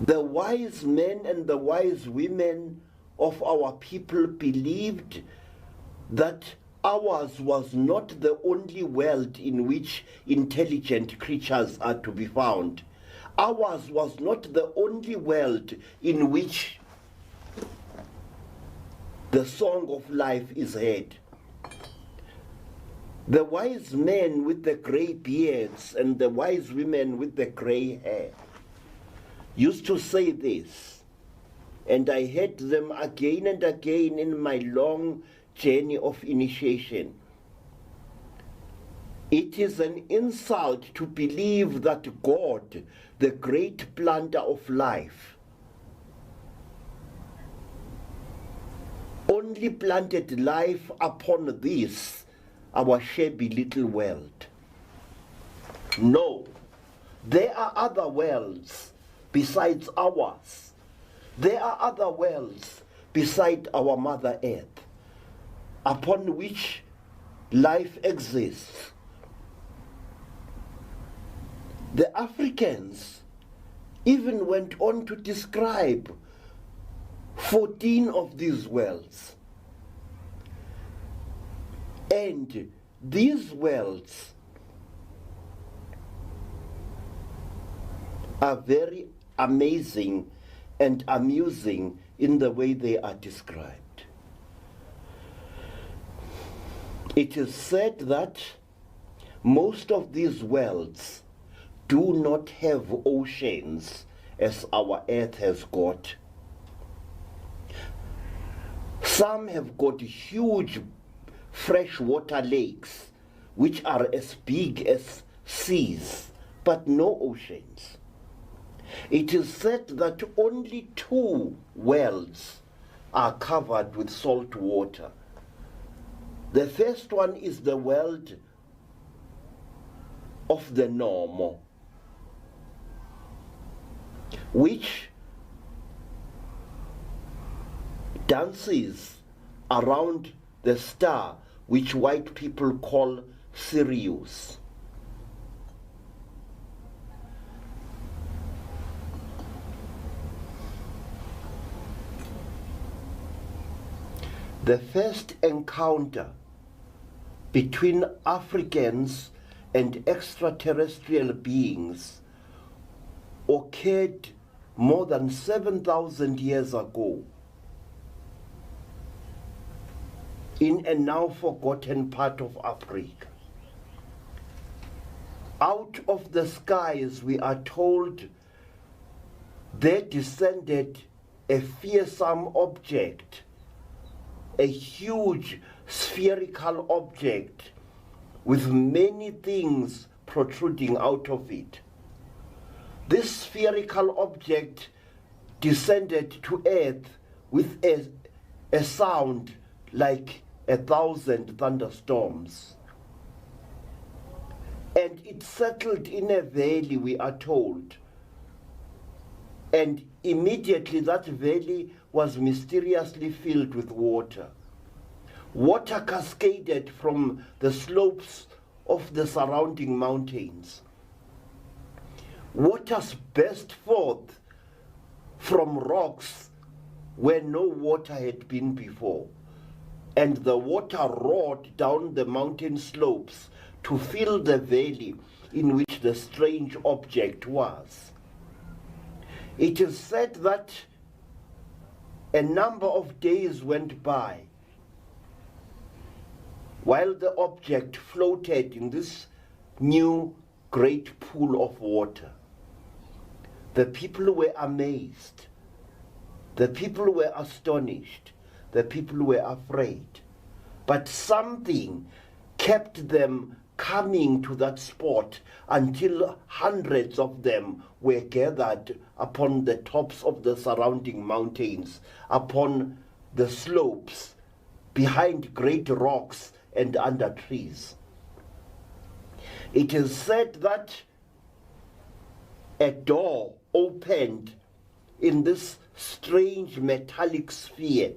The wise men and the wise women of our people believed that ours was not the only world in which intelligent creatures are to be found. Ours was not the only world in which the song of life is heard. The wise men with the grey beards and the wise women with the grey hair used to say this, and I heard them again and again in my long journey of initiation. It is an insult to believe that God, the great planter of life, only planted life upon this, our shabby little world. No, there are other worlds besides ours. There are other worlds beside our Mother Earth, upon which life exists. The Africans even went on to describe 14 of these worlds. And these worlds are very amazing and amusing in the way they are described. It is said that most of these worlds do not have oceans as our earth has got. Some have got huge freshwater lakes which are as big as seas, but no oceans. It is said that only 2 worlds are covered with salt water. The first one is the world of the Nommo, which dances around the star which white people call Sirius. The first encounter between Africans and extraterrestrial beings occurred more than 7,000 years ago in a now forgotten part of Africa. Out of the skies, we are told, there descended a fearsome object, a huge spherical object with many things protruding out of it. This spherical object descended to earth with a sound like 1,000 thunderstorms. And it settled in a valley, we are told. And immediately that valley was mysteriously filled with water. Water cascaded from the slopes of the surrounding mountains. Waters burst forth from rocks where no water had been before. And the water roared down the mountain slopes to fill the valley in which the strange object was. It is said that a number of days went by while the object floated in this new great pool of water. The people were amazed. The people were astonished. The people were afraid. But something kept them coming to that spot until hundreds of them were gathered upon the tops of the surrounding mountains, upon the slopes, behind great rocks and under trees. It is said that a door opened in this strange metallic sphere,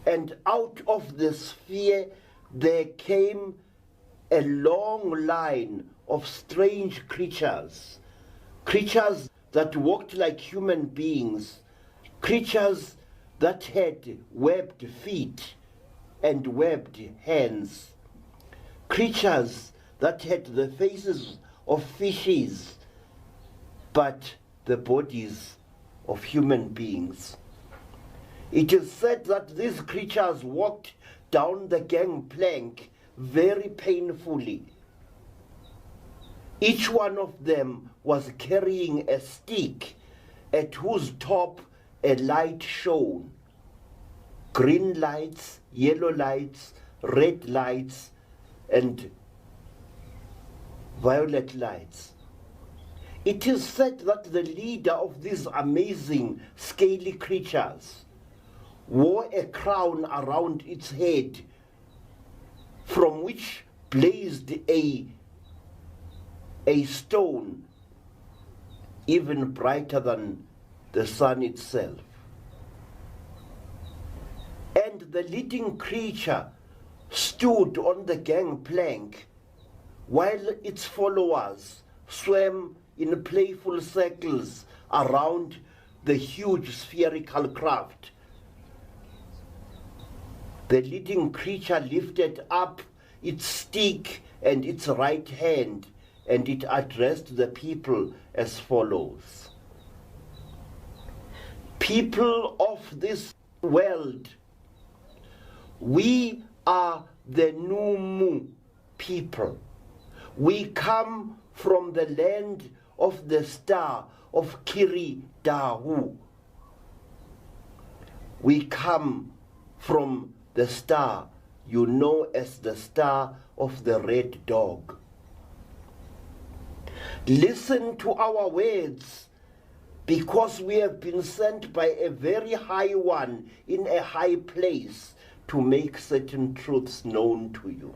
and out of the sphere there came a long line of strange creatures that walked like human beings, creatures that had webbed feet and webbed hands, creatures that had the faces of fishes but the bodies of human beings. It is said that these creatures walked down the gangplank very painfully. Each one of them was carrying a stick at whose top a light shone. Green lights, yellow lights, red lights, and violet lights. It is said that the leader of these amazing scaly creatures wore a crown around its head, from which blazed a stone even brighter than the sun itself. And the leading creature stood on the gangplank while its followers swam in playful circles around the huge spherical craft. The leading creature lifted up its stick and its right hand, and it addressed the people as follows. People of this world, we are the Nommo people. We come from the land of the star of Credo. We come from the star you know as the star of the red dog. Listen to our words, because we have been sent by a very high one in a high place to make certain truths known to you.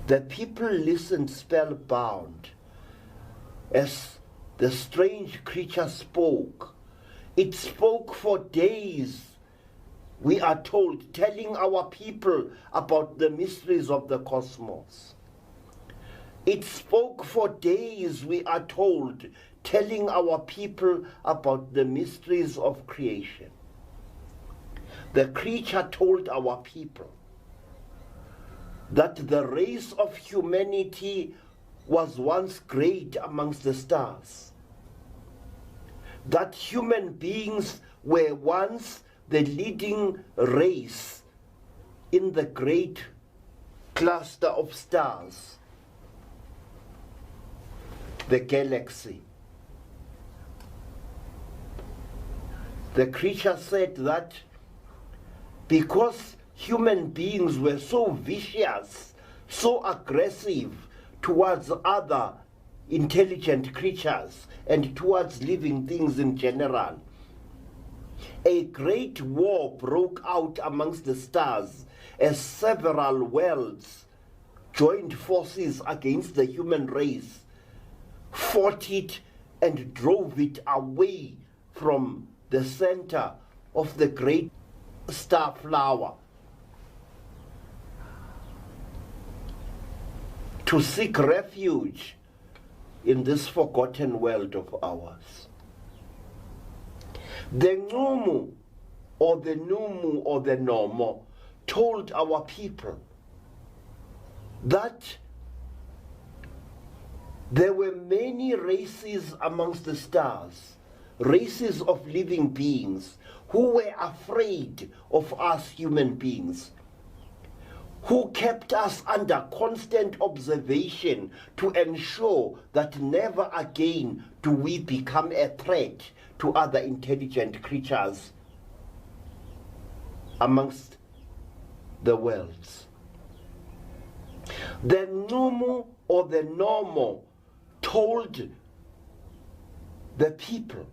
The people listened spellbound as the strange creature spoke. It spoke for days, we are told, telling our people about the mysteries of the cosmos. It spoke for days, we are told, telling our people about the mysteries of creation. The creature told our people that the race of humanity was once great amongst the stars, that human beings were once the leading race in the great cluster of stars, the galaxy. The creature said that because human beings were so vicious, so aggressive towards other intelligent creatures and towards living things in general, a great war broke out amongst the stars as several worlds joined forces against the human race, fought it and drove it away from the center of the great star flower to seek refuge in this forgotten world of ours. The Nommo, or the Nommo, or the Nommo, told our people that there were many races amongst the stars, races of living beings who were afraid of us human beings, who kept us under constant observation to ensure that never again do we become a threat to other intelligent creatures amongst the worlds. The Nommo, or the Nommo, told the people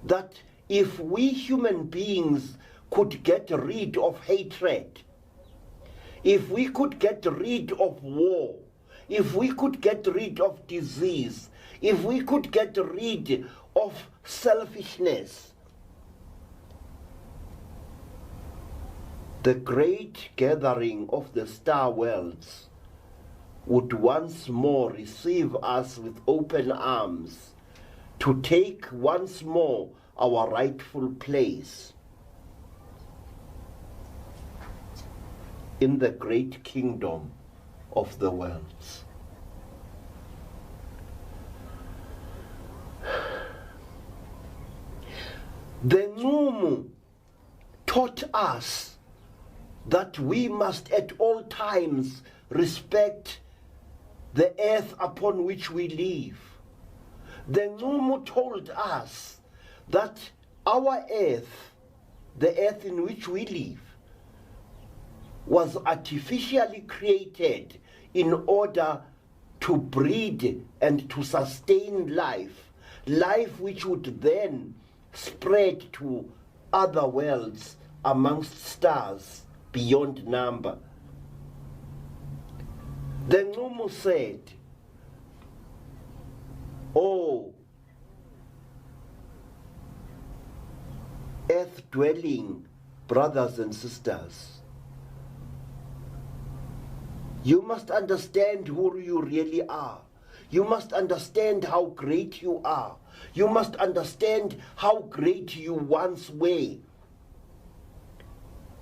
that if we human beings could get rid of hatred, if we could get rid of war, if we could get rid of disease, if we could get rid of selfishness, the great gathering of the star worlds would once more receive us with open arms, to take once more our rightful place in the great kingdom of the worlds. The Nommo taught us that we must at all times respect the earth upon which we live. The Nommo told us that our earth, the earth in which we live, was artificially created in order to breed and to sustain life, life which would then spread to other worlds amongst stars beyond number. The Nommo said, "Oh, earth-dwelling brothers and sisters, you must understand who you really are. You must understand how great you are. You must understand how great you once were.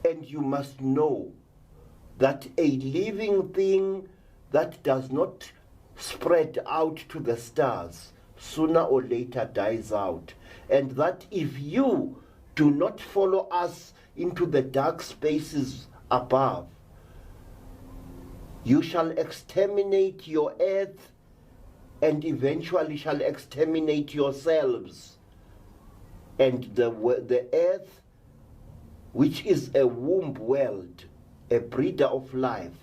And you must know that a living thing that does not spread out to the stars sooner or later dies out. And that if you do not follow us into the dark spaces above, you shall exterminate your earth and eventually shall exterminate yourselves. And the earth, which is a womb world, a breeder of life,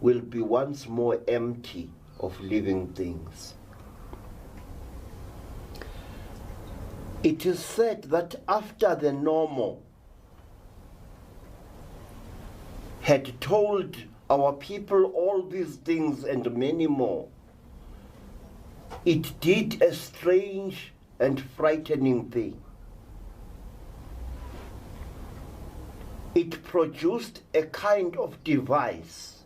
will be once more empty of living things." It is said that after the Nommo had told our people all these things and many more, it did a strange and frightening thing. It produced a kind of device,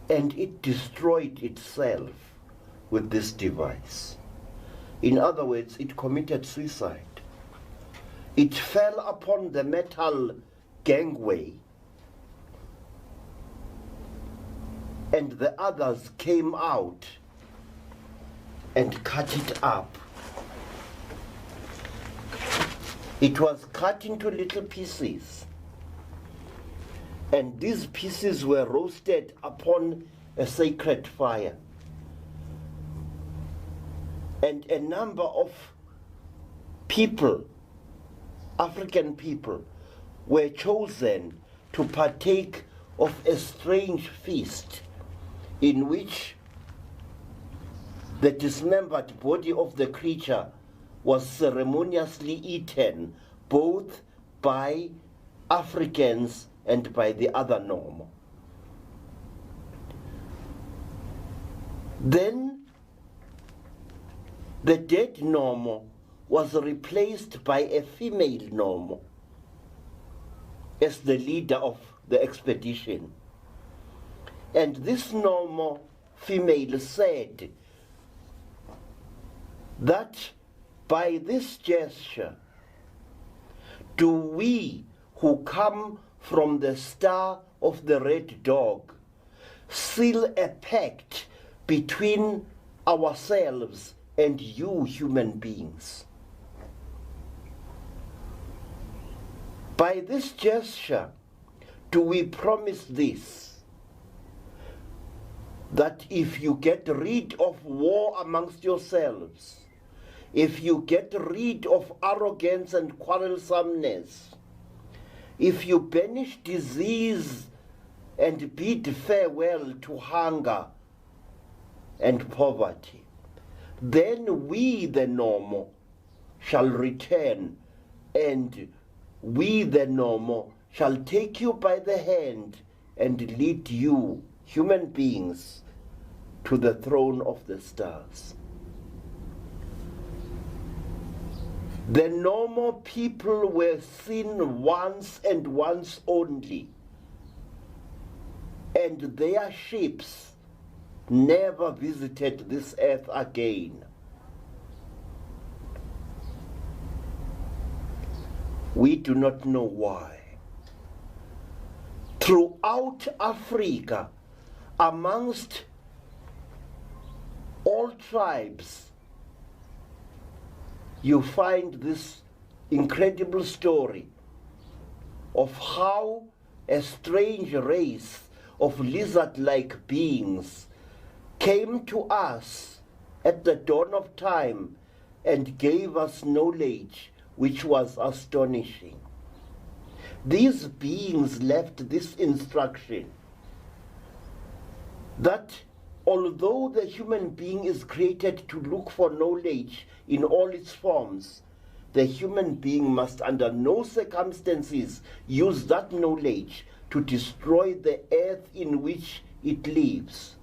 and it destroyed itself with this device. In other words, it committed suicide. It fell upon the metal gangway, and the others came out and cut it up. It was cut into little pieces, and these pieces were roasted upon a sacred fire. And a number of people, African people, were chosen to partake of a strange feast in which the dismembered body of the creature was ceremoniously eaten both by Africans and by the other Nommo. Then the dead Nommo was replaced by a female Nommo as the leader of the expedition. And this Nommo female said that by this gesture do we who come from the star of the red dog seal a pact between ourselves and you human beings. By this gesture do we promise this, that if you get rid of war amongst yourselves, if you get rid of arrogance and quarrelsomeness, if you banish disease and bid farewell to hunger and poverty, then we, the Nommo, shall return, and we, the Nommo, shall take you by the hand and lead you, human beings, to the throne of the stars. The Nommo people were seen once and once only and their ships never visited this earth again. We do not know why. Throughout Africa, amongst all tribes, you find this incredible story of how a strange race of lizard-like beings came to us at the dawn of time and gave us knowledge which was astonishing. These beings left this instruction that although the human being is created to look for knowledge in all its forms, the human being must under no circumstances use that knowledge to destroy the earth in which it lives.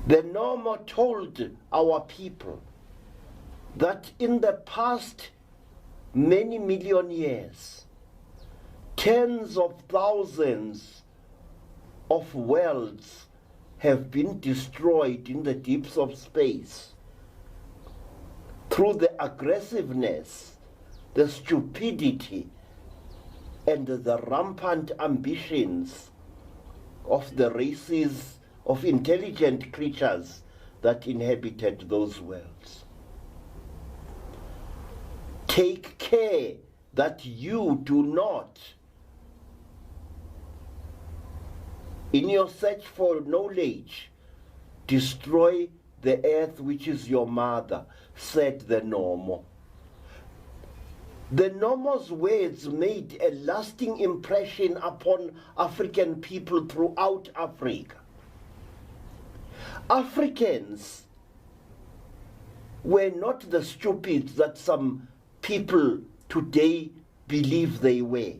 The Nommo told our people that in the past many million years, tens of thousands of worlds have been destroyed in the deeps of space through the aggressiveness, the stupidity, and the rampant ambitions of the races of intelligent creatures that inhabited those worlds. Take care that you do not, in your search for knowledge, destroy the earth which is your mother, said the Nommo. The Nommo's words made a lasting impression upon African people throughout Africa. Africans were not the stupids that some people today believe they were.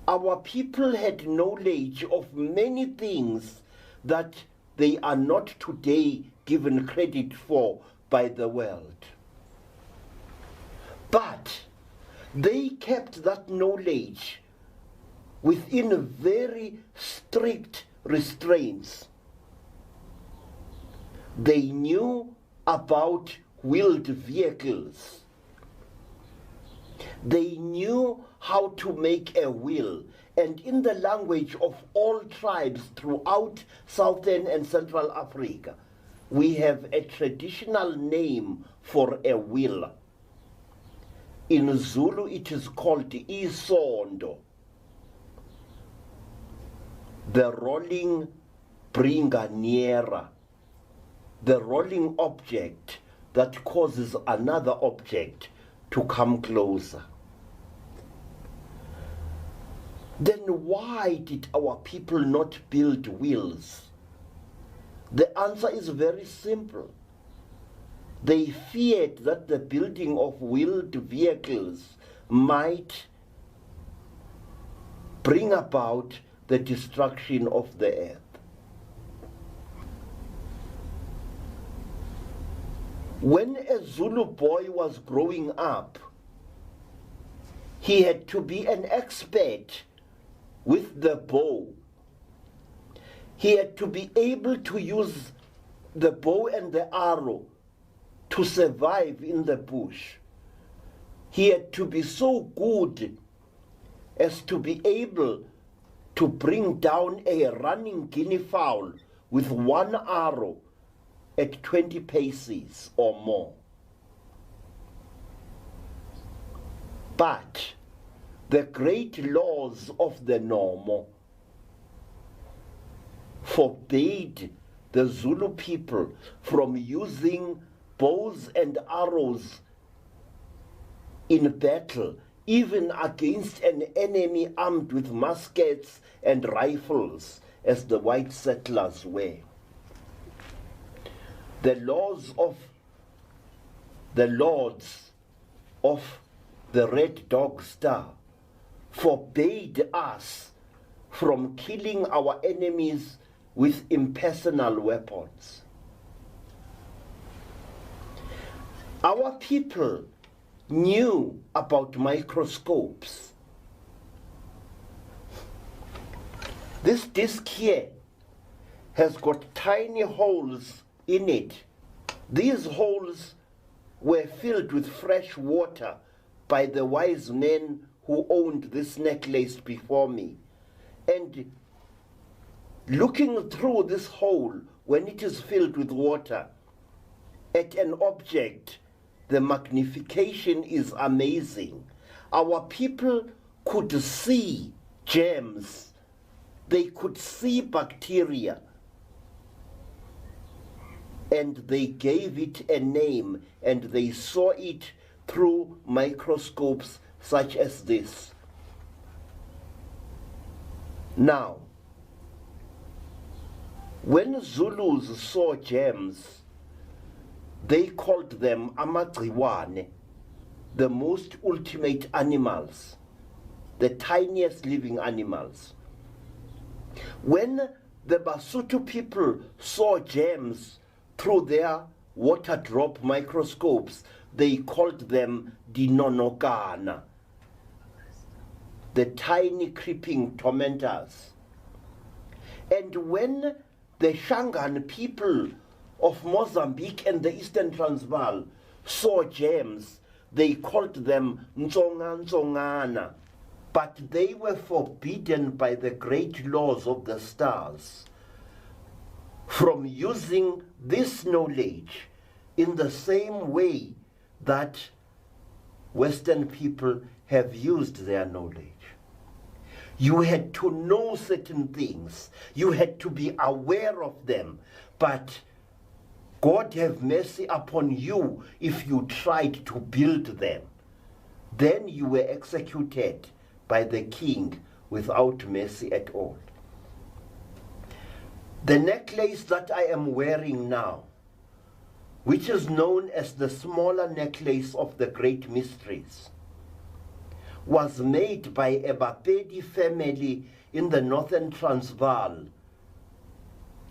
Our people had knowledge of many things that they are not today given credit for by the world. But they kept that knowledge within very strict restraints. They knew about wheeled vehicles. They knew how to make a wheel, and in the language of all tribes throughout Southern and Central Africa, we have a traditional name for a wheel. In Zulu it is called isondo, the rolling bringaniera, the rolling object that causes another object to come closer. Then why did our people not build wheels? The answer is very simple. They feared that the building of wheeled vehicles might bring about the destruction of the earth. When a Zulu boy was growing up, he had to be an expert with the bow. He had to be able to use the bow and the arrow to survive in the bush. He had to be so good as to be able to bring down a running guinea fowl with one arrow at 20 paces or more. But the great laws of the Nommo forbade the Zulu people from using bows and arrows in battle, even against an enemy armed with muskets and rifles, as the white settlers were. The laws of the lords of the Red Dog Star forbade us from killing our enemies with impersonal weapons. Our people knew about microscopes. This disc here has got tiny holes in it. These holes were filled with fresh water by the wise men who owned this necklace before me. And looking through this hole, when it is filled with water, at an object, the magnification is amazing. Our people could see germs. They could see bacteria. And they gave it a name, and they saw it through microscopes such as this. Now, when Zulus saw germs, they called them amagciwane, the most ultimate animals, the tiniest living animals. When the Basotho people saw germs through their water drop microscopes, they called them dinonokana, the tiny creeping tormentors. And when the Shangaan people of Mozambique and the Eastern Transvaal saw germs, they called them ntsongana, but they were forbidden by the great laws of the stars from using this knowledge in the same way that Western people have used their knowledge. You had to know certain things. You had to be aware of them. But God have mercy upon you if you tried to build them. Then you were executed by the king without mercy at all. The necklace that I am wearing now, which is known as the smaller necklace of the great mysteries, was made by a Bapedi family in the northern Transvaal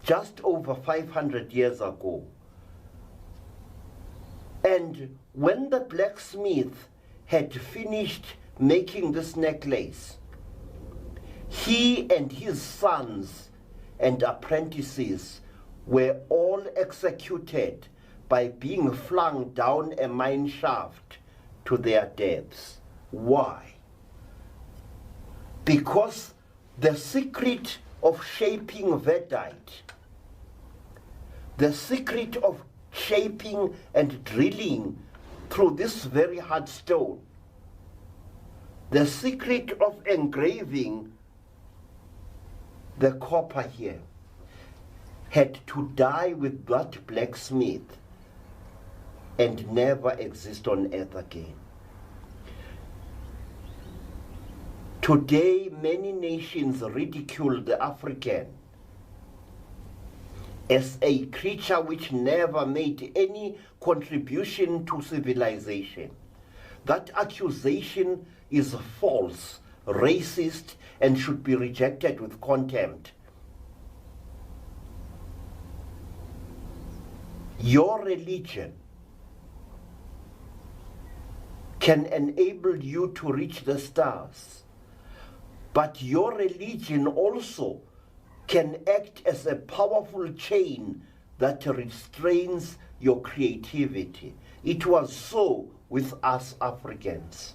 just over 500 years ago. And when the blacksmith had finished making this necklace, he and his sons and apprentices were all executed by being flung down a mine shaft to their deaths. Why? Because the secret of shaping Vedite, the secret of shaping and drilling through this very hard stone, the secret of engraving the copper here, had to die with that blacksmith and never exist on earth again. Today, many nations ridicule the African as a creature which never made any contribution to civilization. That accusation is false, racist, and should be rejected with contempt. Your religion can enable you to reach the stars, but your religion also can act as a powerful chain that restrains your creativity. It was so with us Africans.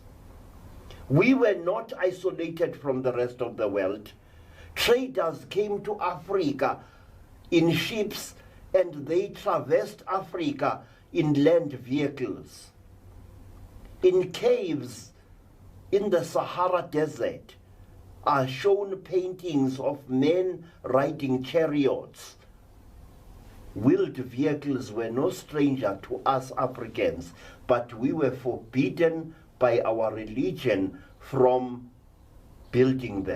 We were not isolated from the rest of the world. Traders came to Africa in ships and they traversed Africa in land vehicles. In caves in the Sahara Desert are shown paintings of men riding chariots. Wheeled vehicles were no stranger to us Africans, but we were forbidden by our religion from building them.